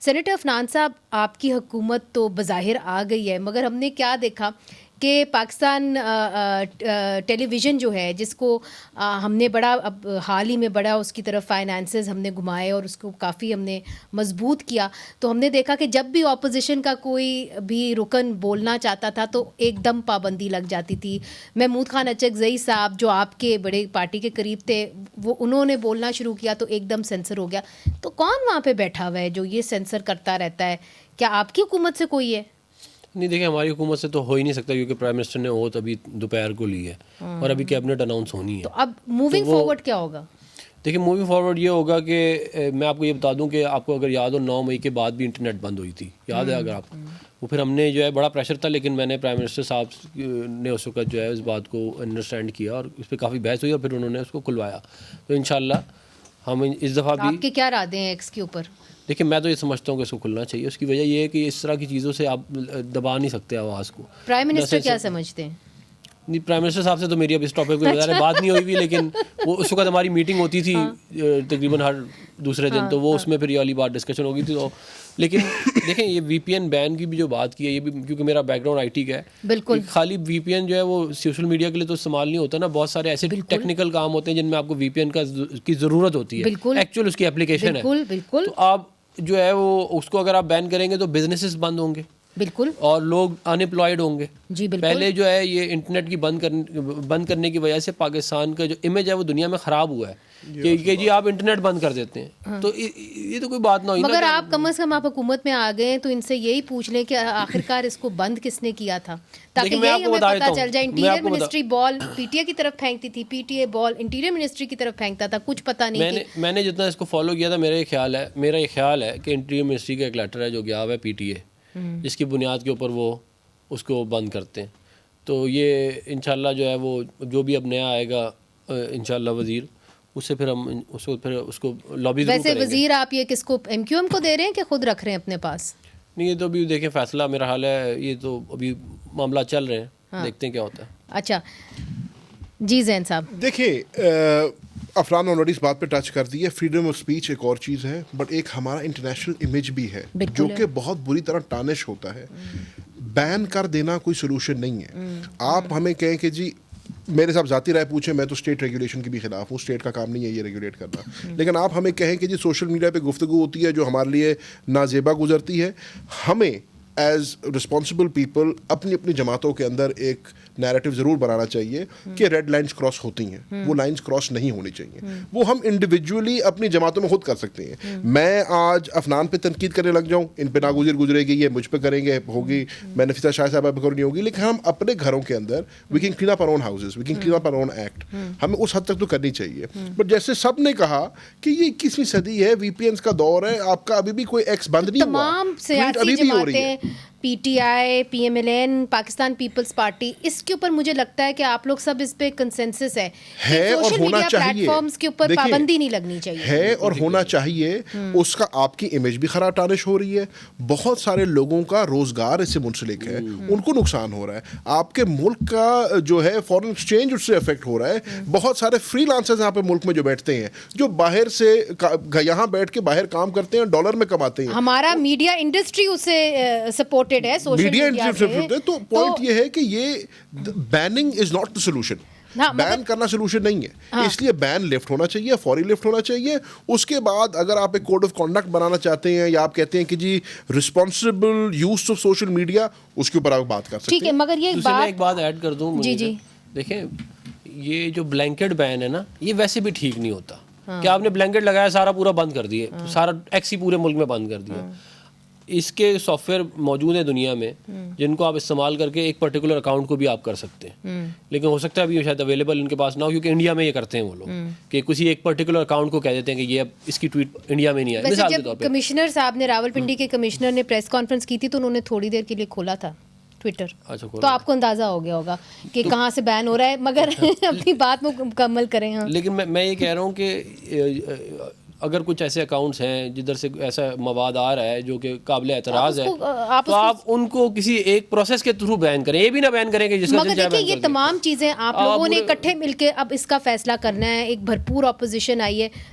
Senator Afnan صاحب، آپ کی حکومت تو بظاہر آ گئی ہے، مگر ہم نے کیا دیکھا کہ پاکستان ٹیلی ویژن جو ہے، جس کو ہم نے بڑا اب حال ہی میں بڑا اس کی طرف فائنانسز ہم نے گھمائے اور اس کو کافی ہم نے مضبوط کیا، تو ہم نے دیکھا کہ جب بھی اپوزیشن کا کوئی بھی رکن بولنا چاہتا تھا تو ایک دم پابندی لگ جاتی تھی. محمود خان اچکزئی صاحب جو آپ کے بڑے پارٹی کے قریب تھے، وہ انہوں نے بولنا شروع کیا تو ایک دم سینسر ہو گیا. تو کون وہاں پہ بیٹھا ہوا ہے جو یہ سینسر کرتا رہتا ہے؟ کیا آپ کی حکومت سے کوئی ہے؟ نہیں دیکھیں، ہماری حکومت سے تو ہو ہی نہیں سکتا، کیونکہ پرائم منسٹر نے اوتھ ابھی دوپہر کو لی ہے اور ابھی کیبنٹ اناؤنس ہونی ہے. تو اب موونگ فارورڈ کیا ہوگا؟ دیکھیں، موونگ فارورڈ یہ ہوگا کہ میں آپ کو یہ بتا دوں کہ آپ کو اگر یاد ہو 9 مئی کے بعد بھی انٹرنیٹ بند ہوئی تھی، یاد ہے اگر آپ کو؟ وہ پھر ہم نے جو ہے بڑا پریشر تھا، لیکن میں نے پرائم منسٹر صاحب نے اس وقت جو ہے اس بات کو انڈرسٹینڈ کیا اور اس پہ کافی بحث ہوئی اور پھر انہوں نے اس کو کھلوایا. تو انشاءاللہ ہم اس دفعہ بھی. آپ کے کیا رادے ہیں ایکس کے اوپر؟ دیکھیں، میں تو یہ سمجھتا ہوں کہ اس کو کھلنا چاہیے. اس کی وجہ یہ ہے کہ اس طرح کی چیزوں سے آپ دبا نہیں سکتے آواز کو. پرائم منسٹر کیا سمجھتے ہیں؟ نہیں، پرائم منسٹر صاحب سے تو میری اب اس ٹاپک پہ ظاہر بات نہیں ہوئی ہوئی، لیکن وہ اس وقت ہماری میٹنگ ہوتی تھی تقریباً ہر دوسرے دن، تو وہ اس میں پھر یہ والی بات ڈسکشن ہو گئی تھی. تو لیکن دیکھیں، یہ وی پی این بین کی بھی جو بات کی ہے، یہ بھی کیونکہ میرا بیک گراؤنڈ آئی ٹی کا ہے. بالکل. خالی وی پی این جو ہے وہ سوشل میڈیا کے لیے تو استعمال نہیں ہوتا نا، بہت سارے ایسے ٹیکنیکل کام ہوتے ہیں جن میں آپ کو وی پی این کی ضرورت ہوتی ہے، ایکچوئل اس کی اپلیکیشن ہے. بالکل. تو آپ جو ہے وہ اس کو اگر آپ بین کریں گے تو بزنسز بند ہوں گے، بالکل، اور لوگ ان امپلائڈ ہوں گے. جی بالکل. پہلے جو ہے یہ انٹرنیٹ کی بند کرنے کی وجہ سے پاکستان کا جو امیج ہے وہ دنیا میں خراب ہوا ہے کہ جی آپ انٹرنیٹ بند کر دیتے ہیں. تو یہ تو کوئی بات نہ ہوئی. مگر آپ کم از کم آپ حکومت میں آ گئے ہیں تو ان سے یہی پوچھ لیں کہ آخرکار اس کو بند کس نے کیا تھا، تاکہ یہی ہمیں پتہ چل جائے. Interior ministry ball P T A کی طرف پھینکتی تھی، P T A ball interior ministry کی طرف پھینکتا تھا، کچھ پتہ نہیں. میں نے جتنا اس کو فالو کیا تھا، میرا یہ خیال ہے کہ انٹیریئر منسٹری کا ایک لیٹر ہے جو گیا ہوا ہے پی ٹی اے، جس کی بنیاد کے اوپر وہ اس کو بند کرتے ہیں. تو یہ انشاءاللہ جو ہے وہ جو بھی اب نیا آئے گا انشاءاللہ وزیر، اس سے پھر ہم اس کو لابی ضرور کریں گے. ویسے وزیر آپ یہ کس کو، ایم کیو ایم کو دے رہے ہیں کہ خود رکھ رہے ہیں اپنے پاس؟ نہیں، یہ تو ابھی دیکھیں فیصلہ میرا حال ہے، یہ تو ابھی معاملہ چل رہے ہیں، دیکھتے ہیں کیا ہوتا ہے. اچھا جی زین صاحب. دیکھیں، عفران آلریڈی اس بات پہ ٹچ کر دی ہے. فریڈم آف اسپیچ ایک اور چیز ہے، بٹ ایک ہمارا انٹرنیشنل امیج بھی ہے جو کہ بہت بری طرح ٹارنش ہوتا ہے. بین کر دینا کوئی سولوشن نہیں ہے. آپ ہمیں کہیں کہ جی میرے صاحب ذاتی رائے پوچھیں، میں تو اسٹیٹ ریگولیشن کی بھی خلاف ہوں، اسٹیٹ کا کام نہیں ہے یہ ریگولیٹ کرنا. لیکن آپ ہمیں کہیں کہ جی سوشل میڈیا پہ گفتگو ہوتی ہے جو ہمارے لیے نازیبا گزرتی ہے، ہمیں ایز رسپانسبل پیپل اپنی اپنی جماعتوں کے اندر ایک نیریٹو ضرور بنانا چاہیے کہ ریڈ لائنز کراس ہوتی ہیں، وہ لائنز کراس نہیں ہونی چاہیے. وہ ہم انڈیویجولی اپنی جماعتوں میں خود کر سکتے ہیں. میں آج عفنان پہ تنقید کرنے لگ جاؤں، ان پہ ناگزیر گزرے گی، یہ مجھ پہ کریں گے ہوگی، میں نفیسہ شاہ صاحبہ پہ کرنی ہوگی، لیکن ہم اپنے گھروں کے اندر we can clean up our own houses, we can clean up our own act. ہمیں اس حد تک تو کرنی چاہیے. بٹ جیسے سب نے کہا کہ یہ 21ویں صدی ہے، وی پی اینز کا دور ہے، آپ کا ابھی بھی کوئی ایکس بند نہیں ہوا. تمام سیاسی جماعتیں، P T I, P M L N, Pakistan People's Party, اس کے اوپر مجھے لگتا ہے کہ آپ لوگ سب اس پہ کنسنسس ہے اور ہونا چاہیے. پلیٹ فارمز کے اوپر پابندی نہیں لگنی چاہیے ہے اور ہونا چاہیے. اس کا آپ کی امیج بھی خراب ٹارنش ہو رہی ہے، بہت سارے لوگوں کا روزگار اس سے منسلک ہے، ان کو نقصان ہو رہا ہے. آپ کے ملک کا جو ہے فارن ایکسچینج اس سے افیکٹ ہو رہا ہے. بہت سارے فری لانسرز یہاں پہ ملک میں جو بیٹھتے ہیں، جو باہر سے یہاں بیٹھ کے باہر کام کرتے ہیں، ڈالر میں کماتے ہیں. ہمارا میڈیا انڈسٹری اس سے سپورٹڈ ہے، سوشل میڈیا سے. تو پوائنٹ یہ ہے کہ یہ banning is not the solution. Ban کرنا سولوشن نہیں ہے، اس لیے بین لفٹ ہونا چاہیے، فوری لفٹ ہونا چاہیے. اس کے بعد اگر آپ ایک کوڈ آف کنڈکٹ بنانا چاہتے ہیں یا آپ کہتے ہیں کہ جی responsible use of social media, اس کے اوپر آپ بات کر سکتے ہیں. ٹھیک ہے، مگر یہ ایک بات ایڈ کر دوں. جی دیکھیں، یہ جو بلینکٹ بین ہے نا، یہ ویسے بھی ٹھیک نہیں ہوتا کہ آپ نے بلینکٹ لگایا سارا پورا بند کر دیے، سارا ایکس ہی پورے ملک میں بند کر دیا. اس کے سافٹ ویئر موجود ہیں دنیا میں جن کو آپ استعمال کر کے ایک پرٹیکولر اکاؤنٹ کو بھی آپ کر سکتے ہیں. لیکن ہو سکتا ہے ابھی شاید اویلیبل ان کے پاس نہ ہو، کیونکہ انڈیا میں یہ کرتے ہیں وہ لوگ کہ کسی ایک پرٹیکولر اکاؤنٹ کو کہہ دیتے ہیں کہ یہ اب اس کی ٹویٹ انڈیا میں نہیں آئی. مثال کے طور پہ کمشنر صاحب نے، راولپنڈی کے کمشنر نے پریس کانفرنس کی تھی تو انہوں نے تھوڑی دیر کے لیے کھولا تھا ٹویٹر، تو آپ کو اندازہ ہو گیا ہوگا کہ کہاں سے بین ہو رہا ہے. مگر اپنی بات مکمل کریں. لیکن میں یہ کہہ رہا ہوں کہ اگر کچھ ایسے اکاؤنٹس ہیں جدھر سے ایسا مواد آ رہا ہے جو کہ قابل اعتراض ہے، تو آپ ان کو کسی ایک پروسیس کے تھرو بین کریں. یہ بھی نہ بین کریں کہ جس کا مگر دیکھیں یہ تمام چیزیں آپ لوگوں نے اکٹھے مل کے اب اس کا فیصلہ کرنا ہے. ایک بھرپور اپوزیشن آئی ہے.